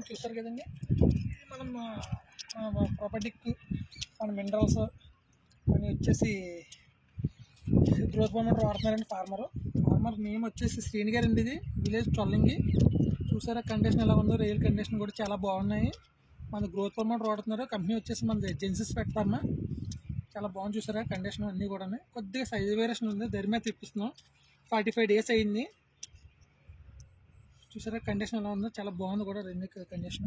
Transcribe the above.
చూస్తారు కదండి, మనం ప్రాపర్టీకి మన మినరల్స్ అని వచ్చేసి గ్రోత్ ప్రమోటర్ వాడుతున్నారండి ఫార్మర్ నేమ్ వచ్చేసి శ్రీని గారు అండి. ఇది విలేజ్ చొల్లంగి. చూసారా కండిషన్ ఎలా ఉందో, రైల్ కండిషన్ కూడా చాలా బాగున్నాయి. మన గ్రోత్ ప్రమోటర్ వాడుతున్నారు. కంపెనీ వచ్చేసి మనది ఏజెన్సీస్ పెడతామా, చాలా బాగుంది. చూసారా కండిషన్ అన్నీ కూడా కొద్దిగా సైజ్ వేరియేషన్ ఉంది. దరి మీద తెప్పిస్తున్నాం. 45 days అయింది. చూసారా కండిషన్ ఎలా ఉందో, చాలా బాగుంది కూడా రెండు కండిషన్.